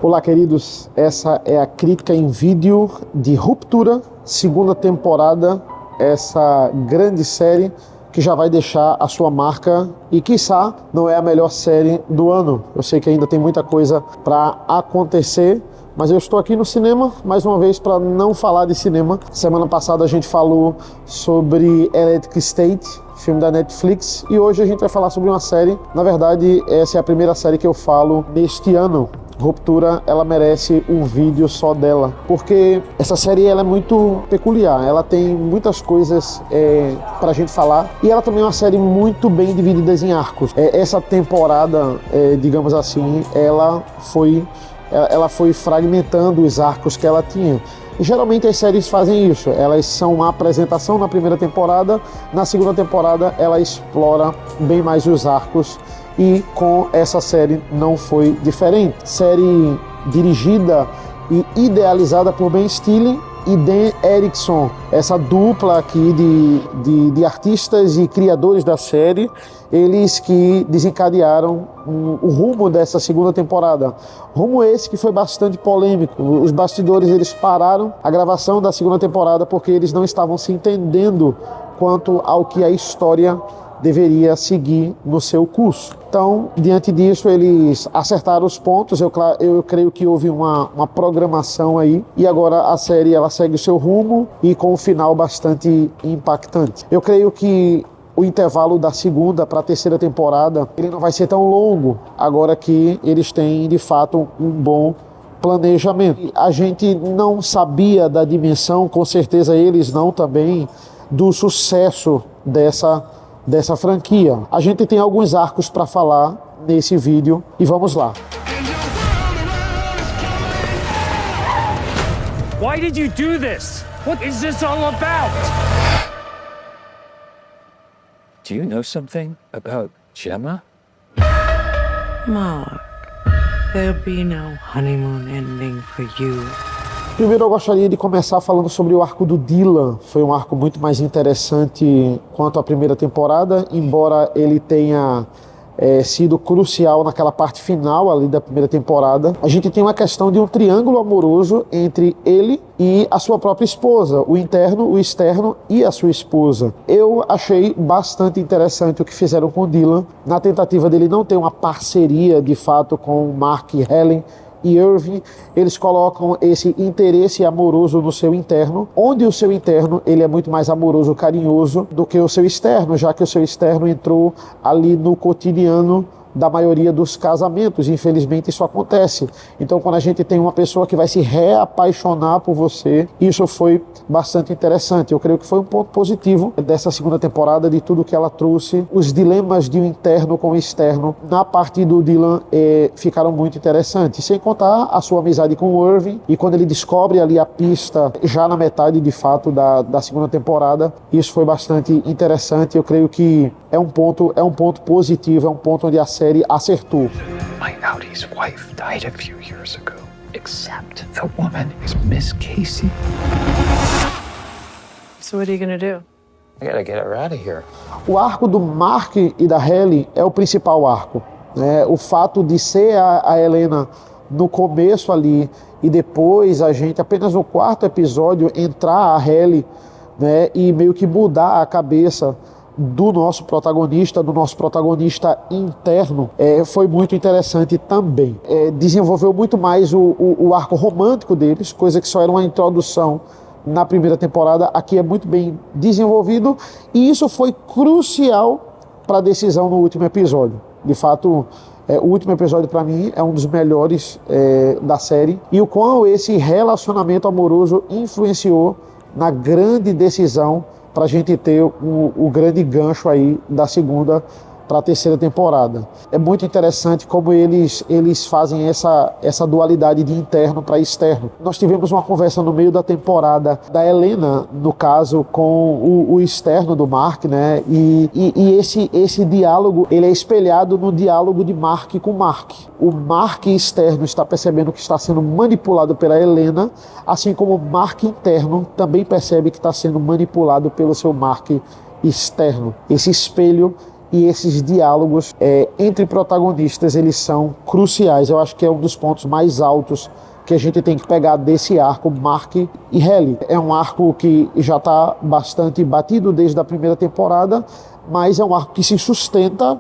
Olá, queridos. Essa é a crítica em vídeo de Ruptura, segunda temporada, essa grande série que já vai deixar a sua marca e, quiçá, não é a melhor série do ano. Eu sei que ainda tem muita coisa para acontecer, mas eu estou aqui no cinema, mais uma vez, para não falar de cinema. Semana passada a gente falou sobre Electric State, filme da Netflix, e hoje a gente vai falar sobre uma série. Na verdade, essa é a primeira série que eu falo neste ano. Ruptura, ela merece um vídeo só dela, porque essa série ela é muito peculiar, ela tem muitas coisas pra gente falar, e ela também é uma série muito bem dividida em arcos. Essa temporada, digamos assim, ela foi fragmentando os arcos que ela tinha. E geralmente as séries fazem isso, elas são uma apresentação na primeira temporada, na segunda temporada ela explora bem mais os arcos, e com essa série não foi diferente. Série dirigida e idealizada por Ben Stiller e Dan Erickson, essa dupla aqui de artistas e criadores da série, eles que desencadearam o rumo dessa segunda temporada. Rumo esse que foi bastante polêmico. Os bastidores, eles pararam a gravação da segunda temporada porque eles não estavam se entendendo quanto ao que a história deveria seguir no seu curso. Então, diante disso, eles acertaram os pontos. Eu creio que houve uma programação aí, e agora a série ela segue o seu rumo e com um final bastante impactante. Eu creio que o intervalo da segunda para a terceira temporada ele não vai ser tão longo, agora que eles têm de fato um bom planejamento. A gente não sabia da dimensão, com certeza eles não também, do sucesso dessa franquia. A gente tem alguns arcos para falar nesse vídeo e vamos lá. Why did you do this? What is this all about? Do you know something about Gemma? Mark, there'll be no honeymoon ending for you. Primeiro eu gostaria de começar falando sobre o arco do Dylan. Foi um arco muito mais interessante quanto à primeira temporada, embora ele tenha sido crucial naquela parte final ali da primeira temporada. A gente tem uma questão de um triângulo amoroso entre ele e a sua própria esposa, o interno, o externo e a sua esposa. Eu achei bastante interessante o que fizeram com o Dylan, na tentativa dele não ter uma parceria de fato com o Mark e Helen e Irving. Eles colocam esse interesse amoroso no seu interno, onde o seu interno ele é muito mais amoroso, carinhoso do que o seu externo, já que o seu externo entrou ali no cotidiano da maioria dos casamentos. Infelizmente isso acontece. Então quando a gente tem uma pessoa que vai se reapaixonar por você, isso foi bastante interessante. Eu creio que foi um ponto positivo dessa segunda temporada, de tudo que ela trouxe. Os dilemas de um interno com o externo na parte do Dylan ficaram muito interessantes, sem contar a sua amizade com o Irving, e quando ele descobre ali a pista já na metade de fato da segunda temporada, isso foi bastante interessante. Eu creio que é um ponto positivo, é um ponto onde a série acertou. My Audi's wife died a few years ago, except the woman is Miss Casey. So what are you gonna do? I gotta get her out of here. O arco do Mark e da Helly é o principal arco, né? O fato de ser a Helena no começo ali e depois a gente, apenas no quarto episódio, entrar a Helly, né, e meio que mudar a cabeça do nosso protagonista interno, foi muito interessante também. Desenvolveu muito mais o arco romântico deles, coisa que só era uma introdução na primeira temporada. Aqui é muito bem desenvolvido, e isso foi crucial para a decisão no último episódio. De fato, o último episódio para mim é um dos melhores da série, e o quão esse relacionamento amoroso influenciou na grande decisão para a gente ter o grande gancho aí da segunda para a terceira temporada. É muito interessante como eles fazem essa dualidade de interno para externo. Nós tivemos uma conversa no meio da temporada da Helena, no caso, com o externo do Mark, né? E esse diálogo ele é espelhado no diálogo de Mark com Mark. O Mark externo está percebendo que está sendo manipulado pela Helena, assim como o Mark interno também percebe que está sendo manipulado pelo seu Mark externo. Esse espelho e esses diálogos entre protagonistas, eles são cruciais. Eu acho que é um dos pontos mais altos que a gente tem que pegar desse arco Mark e Ellie. É um arco que já está bastante batido desde a primeira temporada, mas é um arco que se sustenta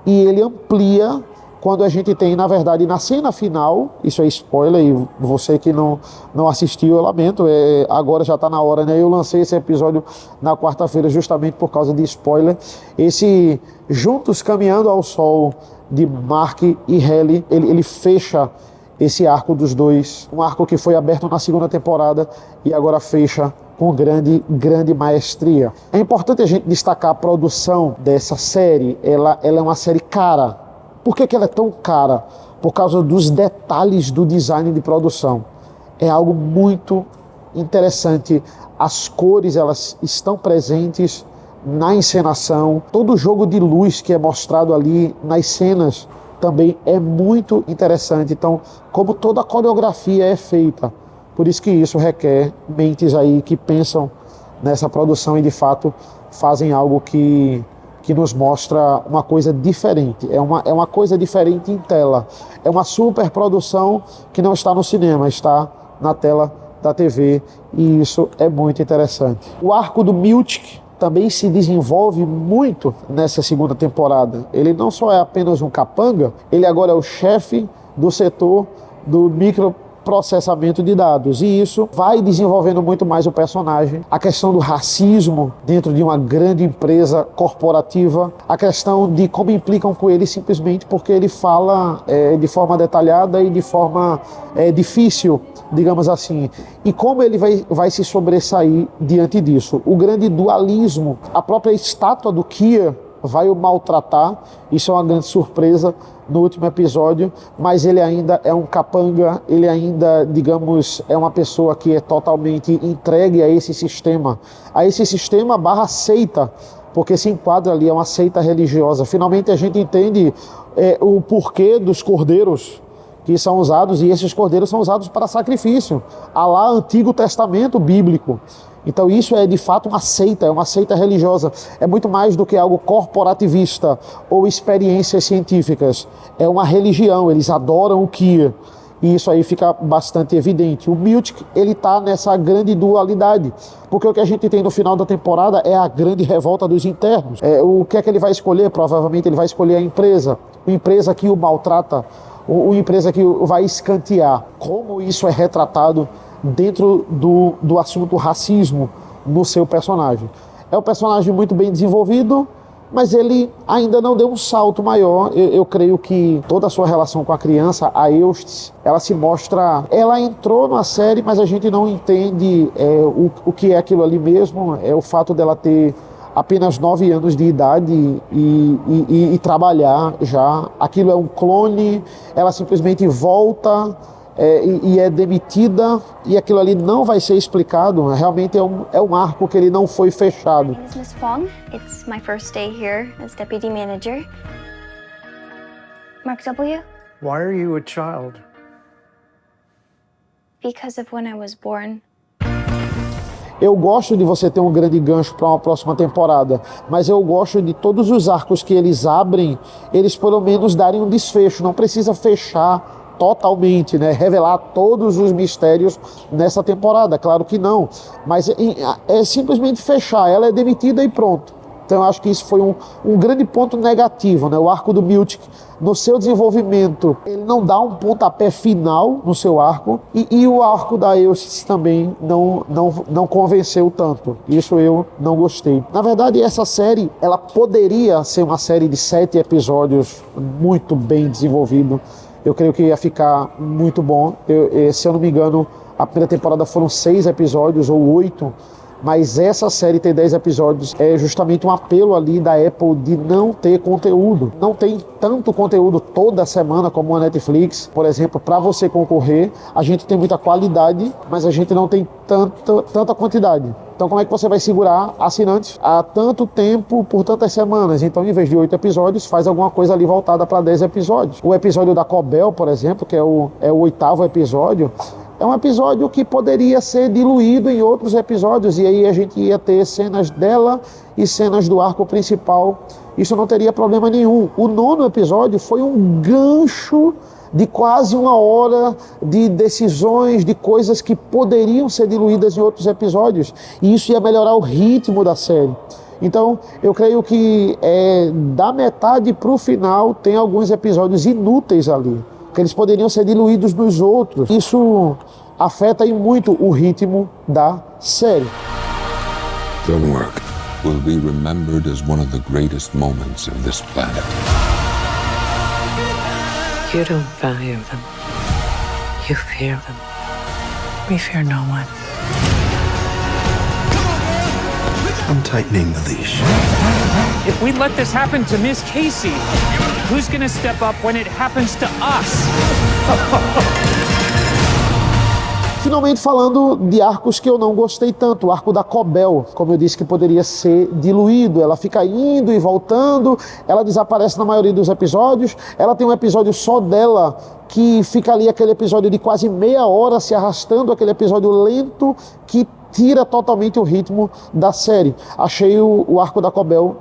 e ele amplia quando a gente tem, na verdade, na cena final, isso é spoiler, e você que não assistiu, eu lamento, agora já está na hora, né? Eu lancei esse episódio na quarta-feira justamente por causa de spoiler. Esse Juntos Caminhando ao Sol de Mark e Ellie, ele fecha esse arco dos dois, um arco que foi aberto na segunda temporada e agora fecha com grande maestria. É importante a gente destacar a produção dessa série. Ela é uma série cara. Por que ela é tão cara? Por causa dos detalhes do design de produção. É algo muito interessante. As cores, elas estão presentes na encenação. Todo o jogo de luz que é mostrado ali nas cenas também é muito interessante. Então, como toda a coreografia é feita, por isso que isso requer mentes aí que pensam nessa produção e de fato fazem algo que nos mostra uma coisa diferente. É uma coisa diferente em tela. É uma super produção que não está no cinema, está na tela da TV, e isso é muito interessante. O arco do Miltic também se desenvolve muito nessa segunda temporada. Ele não só é apenas um capanga, ele agora é o chefe do setor do microprocessamento de dados, e isso vai desenvolvendo muito mais o personagem. A questão do racismo dentro de uma grande empresa corporativa, a questão de como implicam com ele simplesmente porque ele fala de forma detalhada e de forma difícil, digamos assim, e como ele vai se sobressair diante disso. O grande dualismo, a própria estátua do Keir vai o maltratar, isso é uma grande surpresa no último episódio, mas ele ainda é um capanga, ele ainda, digamos, é uma pessoa que é totalmente entregue a esse sistema barra seita, porque se enquadra ali, é uma seita religiosa. Finalmente a gente entende o porquê dos cordeiros que são usados, e esses cordeiros são usados para sacrifício, à lá Antigo Testamento bíblico. Então isso é de fato uma seita, é uma seita religiosa. É muito mais do que algo corporativista ou experiências científicas. É uma religião, eles adoram o Keir. E isso aí fica bastante evidente. O Miltic, ele está nessa grande dualidade. Porque o que a gente tem no final da temporada é a grande revolta dos internos. O que é que ele vai escolher? Provavelmente ele vai escolher a empresa que o maltrata, uma empresa que o vai escantear. Como isso é retratado dentro do assunto racismo no seu personagem. É um personagem muito bem desenvolvido, mas ele ainda não deu um salto maior. Eu creio que toda a sua relação com a criança, a Eustace, ela se mostra... Ela entrou na série, mas a gente não entende o que é aquilo ali mesmo. É o fato dela ter apenas 9 anos de idade e trabalhar já. Aquilo é um clone, ela simplesmente volta... e é demitida, e aquilo ali não vai ser explicado. Realmente é um arco que ele não foi fechado. My name is Miss Fong. It's my first day here as deputy manager. Mark W. Why are you a child? Because of when I was born. Eu gosto de você ter um grande gancho para uma próxima temporada, mas eu gosto de todos os arcos que eles abrem, eles pelo menos darem um desfecho. Não precisa fechar totalmente, né? Revelar todos os mistérios nessa temporada, claro que não, mas é simplesmente fechar. Ela é demitida e pronto. Então eu acho que isso foi um grande ponto negativo, né? O arco do Miltic, no seu desenvolvimento, ele não dá um pontapé final no seu arco, e o arco da Eustace também não convenceu tanto. Isso eu não gostei. Na verdade, essa série, ela poderia ser uma série de 7 episódios muito bem desenvolvido. Eu creio que ia ficar muito bom. Se eu não me engano, a primeira temporada foram 6 episódios ou 8, mas essa série ter 10 episódios é justamente um apelo ali da Apple de não ter conteúdo. Não tem tanto conteúdo toda semana como a Netflix, por exemplo, para você concorrer. A gente tem muita qualidade, mas a gente não tem tanta quantidade. Então como é que você vai segurar assinantes há tanto tempo, por tantas semanas? Então, em vez de 8 episódios, faz alguma coisa ali voltada para 10 episódios. O episódio da Cobel, por exemplo, que é o 8º episódio, é um episódio que poderia ser diluído em outros episódios, e aí a gente ia ter cenas dela e cenas do arco principal isso não teria problema nenhum. O 9º episódio foi um gancho de quase 1 hora de decisões, de coisas que poderiam ser diluídas em outros episódios, e isso ia melhorar o ritmo da série. Então, eu creio que da metade para o final tem alguns episódios inúteis ali, que eles poderiam ser diluídos nos outros. Isso afeta aí muito o ritmo da série. The work will be remembered as one of the greatest moments of this planet. You don't value them. You fear them. We fear no one. I'm tightening the leash. If we let this happen to Miss Casey, who's gonna step up when it happens to us? Finalmente falando de arcos que eu não gostei tanto, o arco da Cobell, como eu disse, que poderia ser diluído, ela fica indo e voltando, ela desaparece na maioria dos episódios, ela tem um episódio só dela, que fica ali aquele episódio de quase meia hora se arrastando, aquele episódio lento que tira totalmente o ritmo da série. Achei o arco da Cobell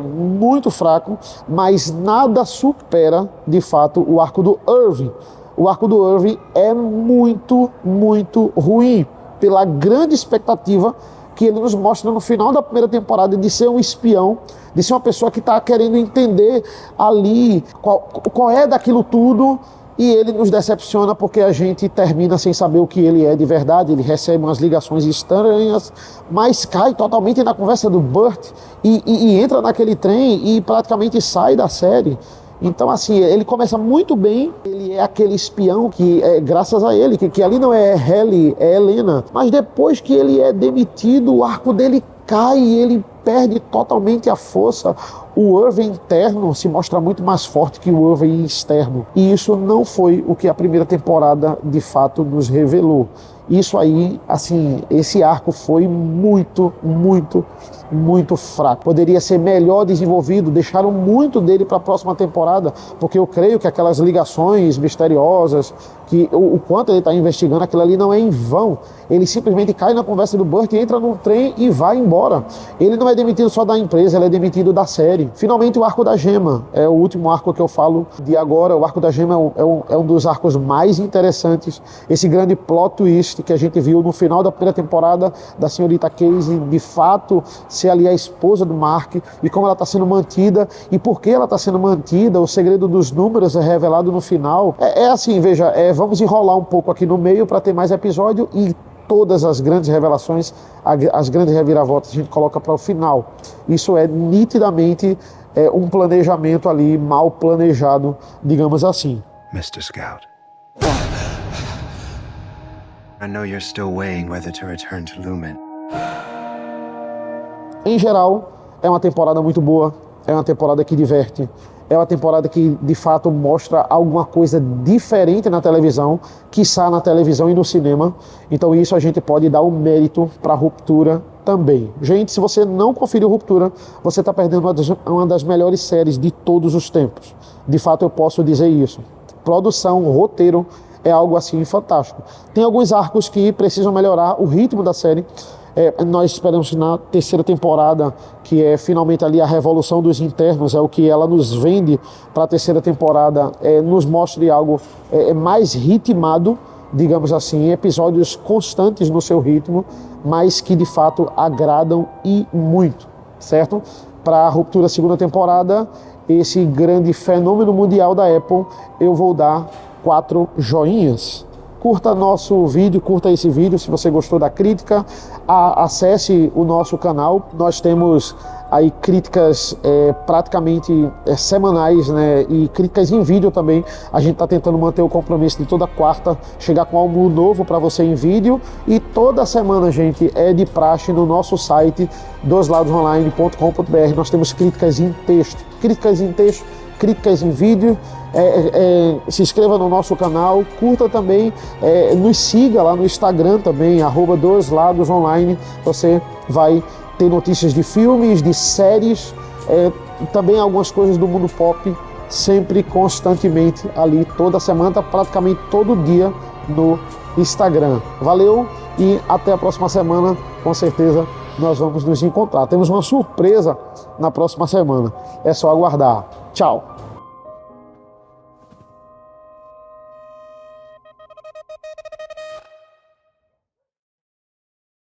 muito fraco, mas nada supera, de fato, o arco do Irving. O arco do Irving é muito, muito ruim, pela grande expectativa que ele nos mostra no final da primeira temporada de ser um espião, de ser uma pessoa que está querendo entender ali qual é daquilo tudo, e ele nos decepciona porque a gente termina sem saber o que ele é de verdade. Ele recebe umas ligações estranhas, mas cai totalmente na conversa do Burt e entra naquele trem e praticamente sai da série. Então, assim, ele começa muito bem, ele é aquele espião que, graças a ele, que ali não é Halle, é Helena. Mas depois que ele é demitido, o arco dele cai e ele perde totalmente a força. O Irving interno se mostra muito mais forte que o Irving externo. E isso não foi o que a primeira temporada, de fato, nos revelou. Isso aí, assim, esse arco foi muito, muito, muito fraco. Poderia ser melhor desenvolvido, deixaram muito dele para a próxima temporada, porque eu creio que aquelas ligações misteriosas, que o quanto ele está investigando, aquilo ali não é em vão. Ele simplesmente cai na conversa do Burt, entra num trem e vai embora. Ele não é demitido só da empresa, ele é demitido da série. Finalmente, o arco da Gema é o último arco que eu falo de agora. O arco da Gema é um dos arcos mais interessantes. Esse grande plot twist que a gente viu no final da primeira temporada da senhorita Casey, de fato ser ali a esposa do Mark, e como ela está sendo mantida e por que ela está sendo mantida. O segredo dos números é revelado no final. Assim, veja, vamos enrolar um pouco aqui no meio para ter mais episódio, e todas as grandes revelações, as grandes reviravoltas a gente coloca para o final. Isso é nitidamente um planejamento ali mal planejado, digamos assim. Mr. Scout, I know you're still weighing whether to return to Lumen. Em geral, é uma temporada muito boa, é uma temporada que diverte, é uma temporada que de fato mostra alguma coisa diferente na televisão, quiçá na televisão e no cinema. Então isso a gente pode dar um mérito para a Ruptura também. Gente, se você não conferiu Ruptura, você está perdendo uma das melhores séries de todos os tempos. De fato, eu posso dizer isso. Produção, roteiro, é algo assim fantástico. Tem alguns arcos que precisam melhorar o ritmo da série. Nós esperamos na terceira temporada, que é finalmente ali a revolução dos internos, é o que ela nos vende para a terceira temporada, nos mostre algo mais ritmado, digamos assim, episódios constantes no seu ritmo, mas que de fato agradam e muito, certo? Para a Ruptura segunda temporada, esse grande fenômeno mundial da Apple, eu vou dar 4 joinhas. Curta nosso vídeo, curta esse vídeo se você gostou da crítica, acesse o nosso canal. Nós temos aí críticas praticamente semanais, né? E críticas em vídeo também. A gente está tentando manter o compromisso de toda quarta chegar com algo novo para você em vídeo, e toda semana, gente, é de praxe no nosso site dosladosonline.com.br. nós temos críticas em texto, críticas em vídeo. Se inscreva no nosso canal, curta também, nos siga lá no Instagram também, @dosladosonline. Você vai ter notícias de filmes, de séries, também algumas coisas do mundo pop, sempre, constantemente ali, toda semana, praticamente todo dia no Instagram. Valeu e até a próxima semana, com certeza nós vamos nos encontrar. Temos uma surpresa na próxima semana. É só aguardar. Tchau!